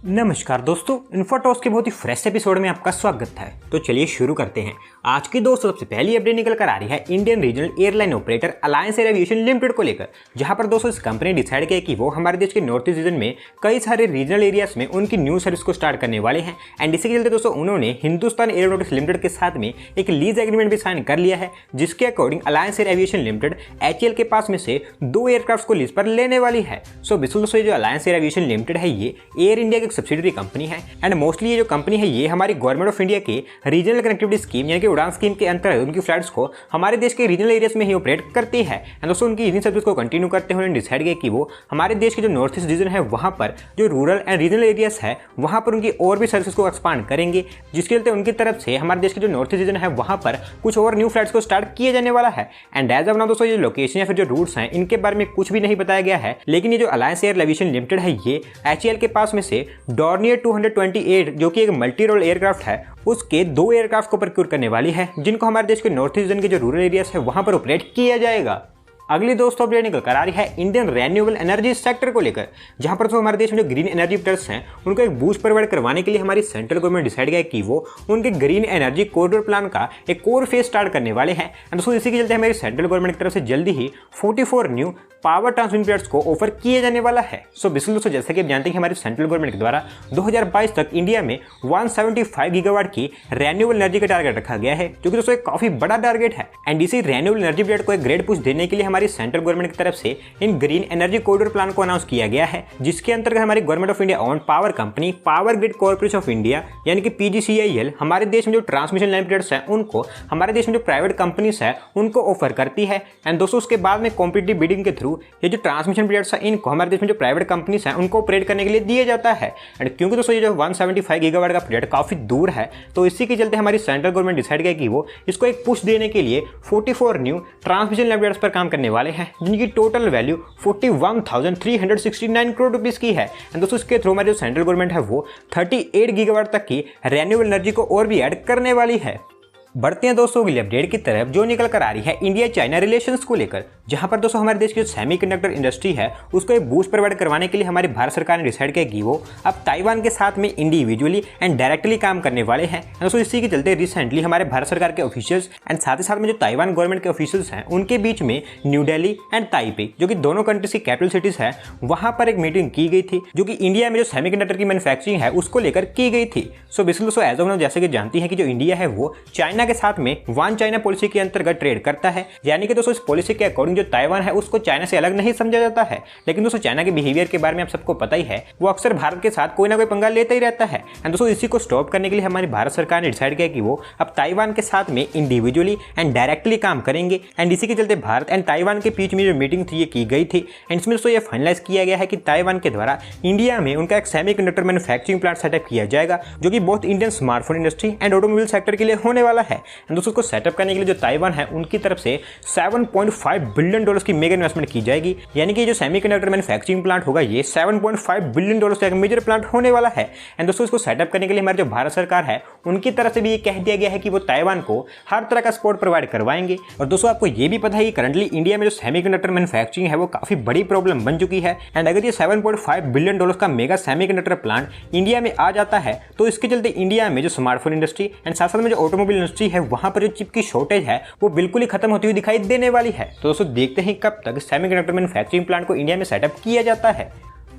नमस्कार दोस्तों, इन्फोटॉक्स के बहुत ही फ्रेश एपिसोड में आपका स्वागत है। तो चलिए शुरू करते हैं। आज की दोस्तों सबसे पहली अपडेट निकल कर आ रही है Indian regional airline operator alliance air aviation limited को लेकर, जहां पर दोस्तों इस कंपनी ने डिसाइड किया कि वो हमारे देश के नॉर्थ ईस्ट रीजन में कई सारे रीजनल एरियाज में उनकी न्यू सर्विस को स्टार्ट करने वाले हैं। एंड इसी के चलते दोस्तों उन्होंने हिंदुस्तान एरोनॉटिक्स लिमिटेड के साथ में एक लीज एग्रीमेंट भी साइन कर लिया है, जिसके according alliance air aviation limited HAL के पास में से 2 एयरक्राफ्ट को लीज पर लेने वाली है। सो बिल्कुल दोस्तों जो अलायंस एयर एविएशन लिमिटेड है ये एयर इंडिया की एक सब्सिडरी कंपनी है। एंड मोस्टली ये जो कंपनी है ये हमारी गवर्नमेंट ऑफ इंडिया के रीजनल कनेक्टिविटी स्कीम यानी कि उड़ान स्कीम के अंतर्गत उनकी फ्लाइट्स को हमारे देश के रीजनल एरियाज में ही ऑपरेट करती है। एंड दोस्तों उनकी इन्हीं सर्विस को कंटिन्यू करते हुए डिसाइड किया कि वो हमारे देश के जो नॉर्थ ईस्ट रीजन है वहां पर जो रूरल एंड रीजनल एरियाज है वहां पर उनकी और भी सर्विस को एक्सपांड करेंगे, जिसके चलते उनकी तरफ से हमारे देश के जो नॉर्थ ईस्ट रीजन है वहां पर कुछ और न्यू फ्लाइट्स को स्टार्ट किया जाने वाला है। एंड एज ऑफ नाउ दोस्तों ये लोकेशन या फिर जो रूट्स हैं इनके बारे में कुछ भी नहीं बताया गया है, लेकिन ये जो अलायंस एयर एविएशन लिमिटेड है ये HAL के पास में से डॉर्नियर 228 जो कि एक मल्टी रोल एयरक्राफ्ट है उसके 2 एयरक्राफ्ट को प्रोक्योर करने वाली है, जिनको हमारे देश के नॉर्थ ईस्ट रीजन के जो रूरल एरियाज है वहां पर ऑपरेट किया जाएगा। अगली दोस्तों अपडेट निकल कर आ रही है इंडियन रिन्यूएबल एनर्जी सेक्टर को लेकर, जहां पर तो हमारे देश में जो ग्रीन एनर्जी प्रोडक्ट्स हैं उनको एक बूस्ट प्रोवाइड करवाने के लिए हमारी सेंट्रल गवर्नमेंट डिसाइड किया कि वो उनके ग्रीन एनर्जी कॉरिडोर प्लान का एक कोर फेज स्टार्ट करने वाले हैं। एंड दोस्तों इसी के चलते हमारी सेंट्रल गवर्नमेंट की तरफ से जल्दी ही 44 न्यू पावर ट्रांसमिशन प्रोजेक्ट्स को ऑफर किए जाने वाला है। सो बिल्कुल दोस्तों जैसे कि आप जानते हैं कि हमारी सेंट्रल गवर्नमेंट के द्वारा 2022 तक इंडिया में 175 गीगावाट की रिन्यूएबल एनर्जी का टारगेट रखा गया है, जो कि दोस्तों एक काफी बड़ा टारगेट है। एंड इसी रिन्यूएबल एनर्जी प्रोजेक्ट को एक ग्रेड पुश देने के लिए हमारी सेंट्रल गवर्नमेंट की तरफ से इन ग्रीन एनर्जी कॉरिडोर प्लान को अनाउंस किया गया है, जिसके अंतर्गत हमारी government of India own power company power grid corporation of India यानी कि PGCIL हमारे देश में जो ट्रांसमिशन लाइन प्रोजेक्ट्स हैं उनको हमारे देश में जो प्राइवेट कंपनीज है उनको ऑफर करती है। एंड दोस्तों उसके बाद में कॉम्पिटिटिव बिडिंग के थ्रू ये जो ट्रांसमिशन प्रोजेक्ट्स हैं इनको हमारे देश में जो प्राइवेट कंपनीज हैं उनको ऑपरेट करने के लिए दिया जाता है। एंड क्योंकि दोस्तों ये जो 175 गीगावाट का प्रोजेक्ट काफी दूर है, तो इसी के चलते हमारी सेंट्रल गवर्नमेंट डिसाइड किया कि वो इसको एक पुश देने के लिए 44 न्यू ट्रांसमिशन लाइन प्रोजेक्ट्स पर काम करने वाले हैं, जिनकी टोटल वैल्यू 41,369 करोड़ रुपीस की है। एंड दोस्तों इसके थ्रू हमारी जो सेंट्रल गवर्नमेंट है वो 38 गीगावाट तक की रिन्यूएबल एनर्जी को और भी ऐड करने वाली है। बढ़ते हैं दोस्तों अगली अपडेट की तरफ, जो निकल कर आ रही है इंडिया चाइना रिलेशंस को लेकर, जहां पर दोस्तों हमारे देश की जो सेमीकंडक्टर इंडस्ट्री है उसको एक बूस्ट प्रोवाइड करवाने के लिए हमारी भारत सरकार ने डिसाइड किया कि वो अब ताइवान के साथ में इंडिविजुअली एंड डायरेक्टली काम करने वाले हैं। दोस्तों इसी के चलते रिसेंटली हमारे भारत सरकार के ऑफिशियल्स एंड साथ ही साथ में जो ताइवान गवर्नमेंट के ऑफिशियल्स हैं उनके बीच में न्यू दिल्ली एंड ताइपे जो कि दोनों कंट्रीज की कैपिटल सिटीज है वहां पर एक मीटिंग की गई थी, जो कि इंडिया में जो सेमीकंडक्टर की मैन्युफैक्चरिंग है उसको लेकर की गई थी। सो बेसिकली दोस्तों एज ऑफ नाउ जैसे कि जानती है कि जो इंडिया है वो चाइना के साथ में वन चाइना पॉलिसी के अंतर्गत ट्रेड करता है, यानी कि दोस्तों इस पॉलिसी के अकॉर्डिंग जो ताइवान है उसको चाइना से अलग नहीं समझा जाता है। लेकिन दोस्तों चाइना के बिहेवियर के बारे में आप सबको पता ही है, वो अक्सर भारत के साथ कोई ना कोई पंगा लेता ही रहता है। एंड दोस्तों इसी को स्टॉप करने के लिए हमारी भारत सरकार ने डिसाइड किया कि वो अब ताइवान के साथ में इंडिविजुअली एंड डायरेक्टली काम करेंगे। एंड इसी के चलते भारत एंड ताइवान के बीच में जो मीटिंग थी ये की गई थी। एंड इसमें दोस्तों ये फाइनलाइज किया गया है कि ताइवान के द्वारा इंडिया में उनका एक सेमीकंडक्टर मैन्युफैक्चरिंग प्लांट सेटअप किया जाएगा, जो कि बहुत Indian smartphone industry and automobile sector के लिए होने वाला है। एंड दोस्तों उसको सेटअप करने के लिए जो ताइवान है उनकी तरफ से $7.5 बिलियन की मेगा इन्वेस्टमेंट की जाएगी, यानी कि जो सेमीकंडक्टर मैन्युफैक्चरिंग प्लांट होगा ये $7.5 बिलियन का एक मेजर प्लांट होने वाला है। एंड दोस्तों इसको सेटअप करने के लिए हमारी जो भारत सरकार है उनकी तरफ से भी ये कह दिया गया है कि वो ताइवान को हर तरह का सपोर्ट प्रोवाइड करवाएंगे। और दोस्तों आपको ये भी पता है कि करंटली इंडिया में जो सेमीकंडक्टर मैन्युफैक्चरिंग है वो काफी बड़ी प्रॉब्लम बन चुकी है। एंड अगर ये $7.5 बिलियन का मेगा सेमीकंडक्टर प्लांट इंडिया में आ जाता है तो इसके चलते इंडिया में जो स्मार्टफोन इंडस्ट्री एंड साथ साथ में जो ऑटोमोबाइल इंडस्ट्री है वहां पर जो चिप की शॉर्टेज है वो बिल्कुल ही खत्म होती हुई दिखाई देने वाली है। तो दोस्तों देखते हैं कब तक सेमीकंडक्टर मैन्युफैक्चरिंग प्लांट को इंडिया में सेटअप किया जाता है।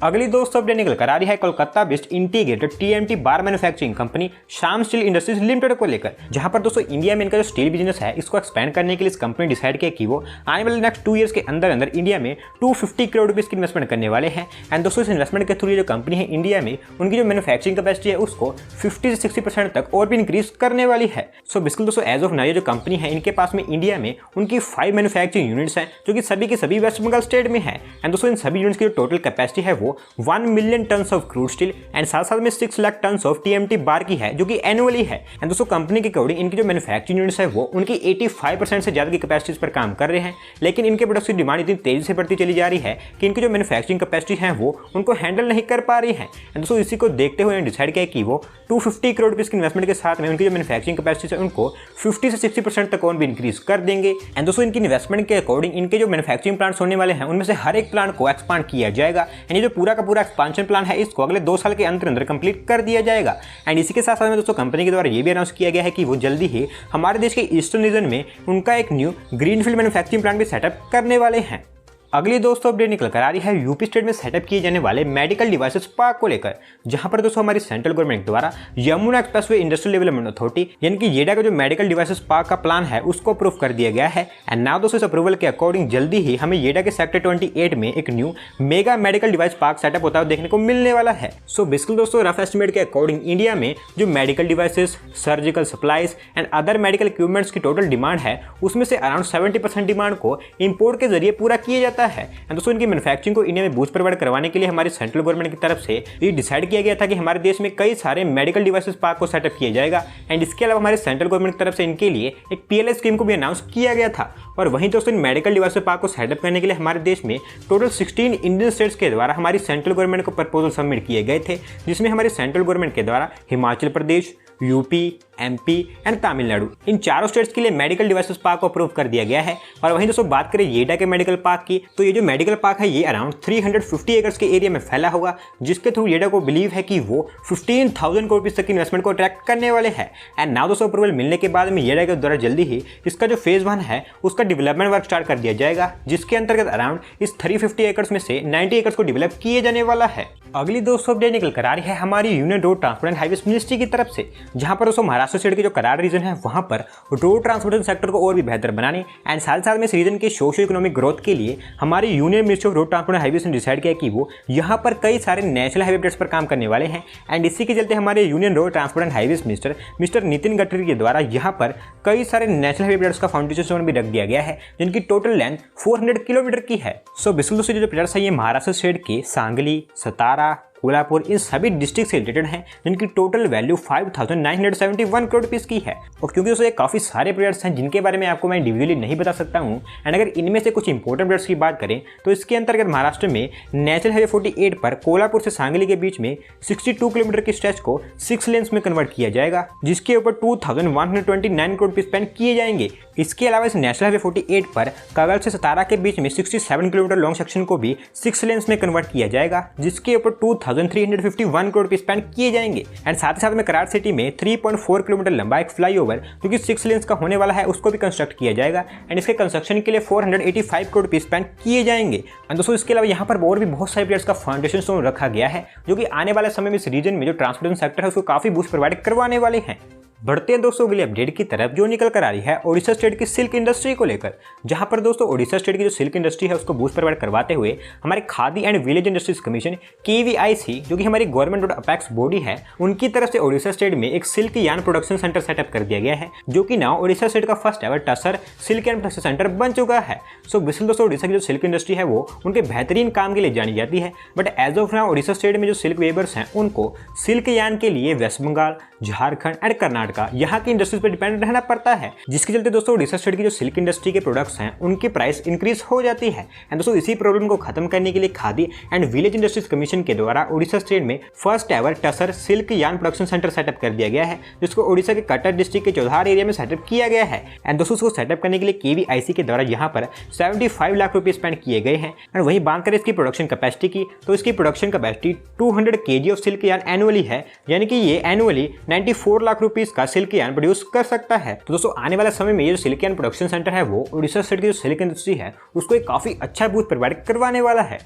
अगली दोस्तों अपडेट निकल कर आ रही है Kolkata based integrated TMT bar manufacturing company Shyam Steel Industries Limited को लेकर, जहां पर दोस्तों इंडिया में इनका जो स्टील बिजनेस है इसको एक्सपेंड करने के लिए इस कंपनी डिसाइड किया कि वो आने वाले नेक्स्ट 2 ईयर्स के अंदर अंदर इंडिया में 250 करोड़ रुपीज की इन्वेस्टमेंट करने वाले हैं। एंड दोस्तों इस इन्वेस्टमेंट के थ्रू जो कंपनी है इंडिया में उनकी जो मैन्युफैक्चरिंग कैपेसिटी है उसको 50 से 60% तक और भी इंक्रीज करने वाली है। सो बिल्कुल दोस्तों एज ऑफ नाउ ये जो कंपनी है इनके पास में इंडिया में उनकी 5 मैन्युफैक्चरिंग यूनिट्स हैं, जो कि सभी के सभी वेस्ट बंगाल स्टेट में है। एंड दोस्तों इन सभी यूनिट्स की जो टोटल कैपेसिटी है वो 1 million tons of crude steel and साथ साथ में 6 लाख टन्स ऑफ TMT बार की है, जो कि एनुअली है। एंड दोस्तों कंपनी के अकॉर्डिंग इनकी जो मैन्युफैक्चरिंग यूनिट्स है वो उनकी 85% से ज्यादा की कैपेसिटीज पर काम कर रहे हैं, लेकिन इनके प्रोडक्ट्स की डिमांड इतनी तेजी से बढ़ती चली जा रही है कि इनकी जो मैन्युफैक्चरिंग कैपेसिटी है वो उनको हैंडल नहीं कर पा रही है। एंड दोस्तों इसी को देखते हुए डिसाइड किया कि वो 250 करोड़ रुपीज की इन्वेस्टमेंट के साथ में उनकी जो मैन्युफैक्चरिंग कैपेसिटी है उनको 50 से 60% तक और भी इंक्रीज कर देंगे। एंड दोस्तों इनकी इन्वेस्टमेंट के अकॉर्डिंग इनके जो मैन्युफैक्चरिंग प्लांट्स होने वाले हैं उनमें से हर एक प्लांट को एक्सपांड किया जाएगा। एंड ये जो पूरा का पूरा एक्सपांशन प्लान है इसको अगले 2 साल के अंदर कंप्लीट कर दिया जाएगा। एंड इसी के साथ साथ में दोस्तों कंपनी के द्वारा ये भी अनाउंस किया गया है कि वो जल्दी ही हमारे देश के ईस्टर्न रीजन में उनका एक न्यू ग्रीनफील्ड मैन्युफैक्चरिंग प्लांट भी सेटअप करने वाले हैं। अगली दोस्तों अपडेट निकल कर आ रही है यूपी स्टेट में सेटअप किए जाने वाले मेडिकल डिवाइसेस पार्क को लेकर, जहां पर दोस्तों हमारी सेंट्रल गवर्नमेंट द्वारा Yamuna expressway industrial development authority यानी कि येडा का जो मेडिकल डिवाइसेस पार्क का प्लान है उसको अप्रूव कर दिया गया है। एंड नाउ दोस्तों इस अप्रूवल के अकॉर्डिंग जल्दी ही हमें येडा के सेक्टर 28 में एक new mega medical device park setup होता हुआ देखने को मिलने वाला है। सो बेसिकली दोस्तों रफ एस्टिमेट के अकॉर्डिंग इंडिया में जो medical devices, surgical supplies and other medical equipments की टोटल डिमांड है उसमें से अराउंड 70% डिमांड को इंपोर्ट के जरिए पूरा किया जाता है। एंड दोस्तों की मैन्युफैक्चरिंग को इंडिया में बूस्ट प्रोवाइड करवाने के लिए हमारी सेंट्रल गवर्नमेंट की तरफ से ये डिसाइड किया गया था कि हमारे देश में कई सारे मेडिकल डिवाइसेस पार्क को सेटअप किया जाएगा। एंड इसके अलावा हमारे सेंट्रल गवर्नमेंट की तरफ से इनके लिए एक PLI स्कीम को भी अनाउंस किया गया था। और वहीं दोस्तों इन मेडिकल डिवाइसेस पार्क को सेटअप करने के लिए हमारे देश में टोटल 16 इंडियन स्टेट्स के द्वारा हमारी सेंट्रल गवर्नमेंट को प्रपोजल सबमिट किए गए थे, जिसमें हमारी सेंट्रल गवर्नमेंट के द्वारा Himachal Pradesh, UP, MP and Tamil Nadu इन चारों स्टेट्स के लिए मेडिकल डिवाइसेस पार्क को अप्रूव कर दिया गया है। और वहीं दोस्तों बात करें येडा के मेडिकल पार्क की, तो ये जो मेडिकल पार्क है ये अराउंड 350 एकर्स के एरिया में फैला होगा, जिसके थ्रू येडा को बिलीव है कि वो 15,000 करोड़ रुपीज तक की इन्वेस्टमेंट को अट्रैक्ट करने वाले हैं। एंड नाउ दोस्तों अप्रूवल मिलने के बाद में येडा के द्वारा जल्दी ही इसका जो फेज 1 है उसका डेवलपमेंट वर्क स्टार्ट कर दिया जाएगा, जिसके अंतर्गत अराउंड इस 350 एकर्स में से 90 एकर्स को डेवलप किए जाने वाला है। अगली दोस्तों अपडेट निकल कर आ रही है हमारी union road transport and highways ministry की तरफ से, जहां पर दोस्तों महाराष्ट्र स्टेट के जो कराड़ रीजन है वहां पर रोड ट्रांसपोर्टेशन सेक्टर को और भी बेहतर बनाने एंड साथ में इस रीजन के सोशियो इकोनॉमिक ग्रोथ के लिए हमारी union ministry of road transport and highways ने डिसाइड किया कि वो यहाँ पर कई सारे नेशनल हाईवे प्रोजेक्ट्स पर काम करने वाले हैं। एंड इसी के चलते हमारे union road transport and highways minister mister Nitin Gadkari के द्वारा यहाँ पर कई सारे नेशनल हाईवे प्रोजेक्ट्स का फाउंडेशन स्टोन भी रख दिया गया है, जिनकी टोटल लेंथ 400 किलोमीटर की है। सो बेसिकली दोस्तों जो प्रोजेक्ट्स है ये महाराष्ट्र स्टेट के सांगली, सतारा, कोल्हापुर इन सभी डिस्ट्रिक्ट से रिलेटेड हैं, जिनकी टोटल वैल्यू 5,971 करोड़ रुपीस की है। और क्योंकि दोस्तों ये काफ़ी सारे प्रोजेक्ट्स हैं जिनके बारे में आपको मैं इंडिविजुअली नहीं बता सकता हूं, एंड अगर इनमें से कुछ इंपॉर्टेंट प्रोजेक्ट्स की बात करें तो इसके अंतर्गत महाराष्ट्र में नेशनल हाईवे 48 पर कोल्हापुर से सांगली के बीच में 62 किलोमीटर की स्ट्रेच को 6 लेन्स में कन्वर्ट किया जाएगा, जिसके ऊपर 2,129 करोड़ रुपीस स्पेंड किए जाएंगे। इसके अलावा इस नेशनल हाईवे 48 पर कागल से सतारा के बीच में 67 किलोमीटर लॉन्ग सेक्शन को भी 6 लेन्स में कन्वर्ट किया जाएगा, जिसके ऊपर 2,351 करोड़ रुपए स्पेंड किए जाएंगे। एंड साथ ही साथ में कराड़ सिटी में 3.4 किलोमीटर लंबा एक फ्लाईओवर जो कि 6 लेन्स का होने वाला है उसको भी कंस्ट्रक्ट किया जाएगा। एंड इसके कंस्ट्रक्शन के लिए 485 करोड़ रुपए स्पेंड किए जाएंगे। एंड दोस्तों इसके अलावा यहाँ पर और भी बहुत सारे प्रोजेक्ट्स का फाउंडेशन स्टोन रखा गया है, जो कि आने वाले समय में इस रीजन में जो ट्रांसपोर्टेशन सेक्टर है उसको काफी बूस्ट प्रोवाइड करवाने वाले हैं। बढ़ते हैं दोस्तों अगले अपडेट की तरफ, जो निकल कर आ रही है ओडिशा स्टेट की सिल्क इंडस्ट्री को लेकर, जहां पर दोस्तों ओडिशा स्टेट की जो सिल्क इंडस्ट्री है उसको बूस्ट प्रोवाइड करवाते हुए हमारे khadi and village industries commission KVIC जो कि हमारी गवर्नमेंट और अपेक्स बॉडी है उनकी तरफ से ओडिशा स्टेट में एक silk yarn production centre setup कर दिया गया है, जो कि नाउ ओडिशा स्टेट का first ever tussar silk yarn production centre बन चुका है। सो बेसिकली दोस्तों ओडिशा की जो सिल्क इंडस्ट्री है वो उनके बेहतरीन काम के लिए जानी जाती है, but as of now Odisha state में जो सिल्क वेबर्स हैं उनको सिल्क यार्न के लिए वेस्ट बंगाल, झारखंड एंड कर्नाटका यहाँ की इंडस्ट्रीज पर डिपेंड रहना पड़ता है, जिसके चलते दोस्तों ओडिशा स्टेट की जो सिल्क इंडस्ट्री के प्रोडक्ट्स हैं उनकी प्राइस इंक्रीज हो जाती है। एंड दोस्तों इसी प्रॉब्लम को खत्म करने के लिए khadi and village industries commission के द्वारा ओडिशा स्टेट में first ever tussar silk yarn production centre setup कर दिया गया है, जिसको ओडिशा के कटक डिस्ट्रिक्ट के चौधार एरिया में सेटअप किया गया है। एंड दोस्तों इसको सेटअप करने के लिए KVIC के द्वारा यहाँ पर 75 लाख रुपए स्पेंड किए गए हैं। एंड वहीं बात करें इसकी प्रोडक्शन कैपेसिटी की, तो इसकी production capacity 200 kg of silk yarn annually है, यानी कि ये एनुअली 94 लाख रुपीस का सिल्क यार्न प्रोड्यूस कर सकता है। तो दोस्तों आने वाले समय में ये जो सिल्क यार्न प्रोडक्शन सेंटर है वो ओडिशा स्टेट की जो सिल्क इंडस्ट्री है उसको एक काफी अच्छा बूस्ट प्रोवाइड करवाने वाला है।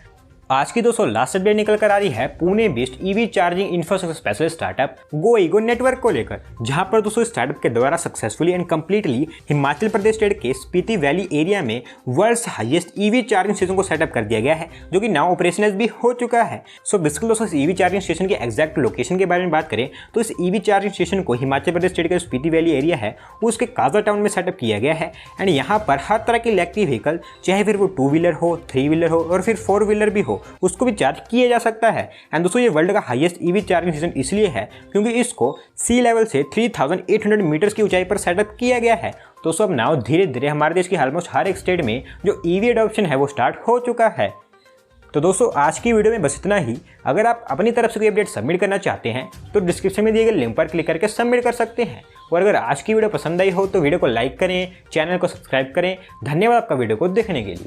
आज की दोस्तों लास्ट अपडेट निकल कर आ रही है Pune based EV charging infrastructure specialist startup GoEgo Network को लेकर, जहां पर दोस्तों स्टार्टअप के द्वारा successfully and completely Himachal Pradesh state के स्पीति वैली एरिया में world's highest EV charging station को सेटअप कर दिया गया है, जो कि नाउ ऑपरेशनल भी हो चुका है। सो बेसिकली दोस्तों इस EV चार्जिंग स्टेशन के एक्जैक्ट लोकेशन के बारे में बात करें तो इस EV चार्जिंग स्टेशन को हिमाचल प्रदेश स्टेट का स्पीति वैली एरिया है उसके काजा टाउन में सेटअप किया गया है। एंड यहाँ पर हर तरह की इलेक्ट्रिक व्हीकल, चाहे फिर वो 2 व्हीलर हो, 3 व्हीलर हो और फिर 4 व्हीलर भी हो, उसको भी चार्ज किया जा सकता है। एंड दोस्तों ये वर्ल्ड का हाईएस्ट EV चार्जिंग स्टेशन इसलिए है क्योंकि इसको सी लेवल से 3800 मीटर्स की ऊंचाई पर सेटअप किया गया है। दोस्तों अब नाउ धीरे धीरे हमारे देश की ऑलमोस्ट हर एक स्टेट में जो EV एडॉप्शन है वो स्टार्ट हो चुका है। तो दोस्तों आज की वीडियो में बस इतना ही। अगर आप अपनी तरफ से कोई अपडेट सबमिट करना चाहते हैं तो डिस्क्रिप्शन में दिए गए लिंक पर क्लिक करके सबमिट कर सकते हैं। और अगर आज की वीडियो पसंद आई हो तो वीडियो को लाइक करें, चैनल को सब्सक्राइब करें। धन्यवाद आपका वीडियो को देखने के लिए।